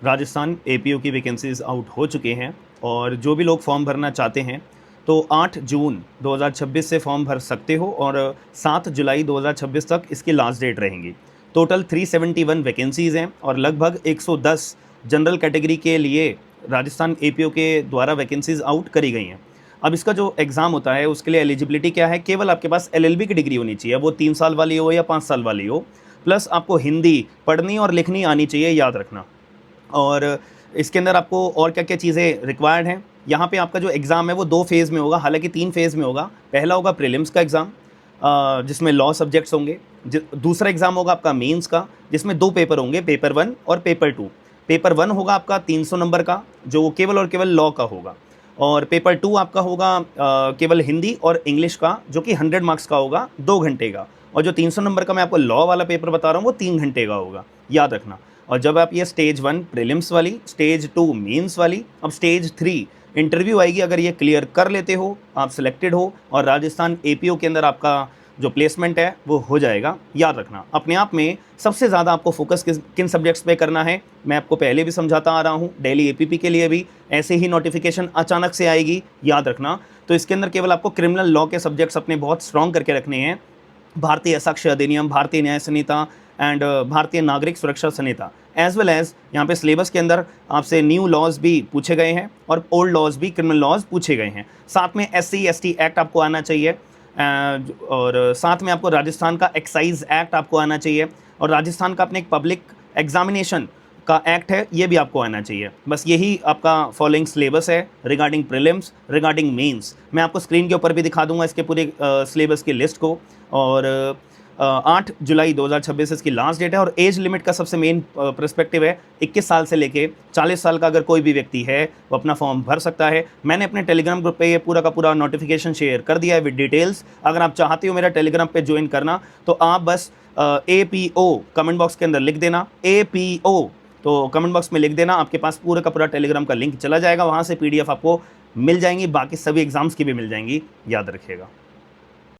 Rajasthan APO की vacancies out हो चुके हैं और जो भी लोग फॉर्म भरना चाहते हैं तो 8 जून 2026 से फॉर्म भर सकते हो और 7 जुलाई 2026 तक इसकी लास्ट डेट रहेंगी। टोटल 371 वैकेंसीज़ हैं और लगभग 110 जनरल कैटेगरी के लिए राजस्थान एपीओ के द्वारा वैकेंसीज आउट करी गई हैं। अब इसका जो एग्ज़ाम होता है उसके लिए एलिजिबिलिटी क्या है, केवल आपके पास एलएलबी की डिग्री होनी चाहिए, वो 3 साल वाली हो या 5 साल वाली हो, प्लस आपको हिंदी पढ़नी और लिखनी आनी चाहिए, याद रखना। और इसके अंदर आपको और क्या क्या चीज़ें रिक्वायर्ड हैं, यहाँ पे आपका जो एग्ज़ाम है वो 2 फेज़ में होगा, हालांकि 3 फेज़ में होगा। पहला होगा प्रीलिम्स का एग्ज़ाम जिसमें लॉ सब्जेक्ट्स होंगे। दूसरा एग्ज़ाम होगा आपका मेंस का, जिसमें 2 पेपर होंगे, पेपर 1 और पेपर 2। पेपर 1 होगा आपका 300 नंबर का, जो केवल और केवल लॉ का होगा, और पेपर 2 आपका होगा केवल हिंदी और इंग्लिश का, जो कि 100 मार्क्स का होगा, 2 घंटे का। और जो 300 नंबर का मैं आपको लॉ वाला पेपर बता रहा हूँ वो 3 घंटे का होगा, याद रखना। और जब आप ये स्टेज 1 प्रीलिम्स वाली, स्टेज 2 मेंस वाली, अब स्टेज 3 इंटरव्यू आएगी, अगर ये क्लियर कर लेते हो, आप सिलेक्टेड हो और राजस्थान एपीओ के अंदर आपका जो प्लेसमेंट है वो हो जाएगा। याद रखना, अपने आप में सबसे ज़्यादा आपको फोकस किन सब्जेक्ट्स पे करना है, मैं आपको पहले भी समझाता आ रहा हूँ। डेली एपीपी के लिए भी ऐसे ही नोटिफिकेशन अचानक से आएगी, याद रखना। तो इसके अंदर केवल आपको क्रिमिनल लॉ के सब्जेक्ट्स अपने बहुत स्ट्रॉन्ग करके रखने हैं, भारतीय साक्ष्य अधिनियम, भारतीय न्याय संहिता एंड भारतीय नागरिक सुरक्षा संहिता, एज वेल एज यहाँ पे सिलेबस के अंदर आपसे न्यू लॉज भी पूछे गए हैं और ओल्ड लॉज भी, क्रिमिनल लॉज पूछे गए हैं। साथ में SC/ST एक्ट आपको आना चाहिए और साथ में आपको राजस्थान का एक्साइज एक्ट आपको आना चाहिए और राजस्थान का अपने एक पब्लिक एग्जामिनेशन का एक्ट है, ये भी आपको आना चाहिए। बस यही आपका फॉलोइंग सिलेबस है रिगार्डिंग प्रीलिम्स, रिगार्डिंग मेंस। मैं आपको स्क्रीन के ऊपर भी दिखा दूंगा इसके पूरे सिलेबस की लिस्ट को। और 8 जुलाई 2026 इसकी लास्ट डेट है और एज लिमिट का सबसे मेन पर्सपेक्टिव है 21 साल से लेके 40 साल का अगर कोई भी व्यक्ति है वो अपना फॉर्म भर सकता है। मैंने अपने टेलीग्राम ग्रुप पे ये पूरा का पूरा नोटिफिकेशन शेयर कर दिया है विद डिटेल्स। अगर आप चाहते हो मेरा टेलीग्राम पे ज्वाइन करना तो आप बस APO कमेंट बॉक्स के अंदर लिख देना, APO तो कमेंट बॉक्स में लिख देना, आपके पास पूरा का पूरा टेलीग्राम का लिंक चला जाएगा, वहाँ से PDF आपको मिल जाएंगी, बाकी सभी एग्जाम्स की भी मिल जाएंगी, याद रखिएगा।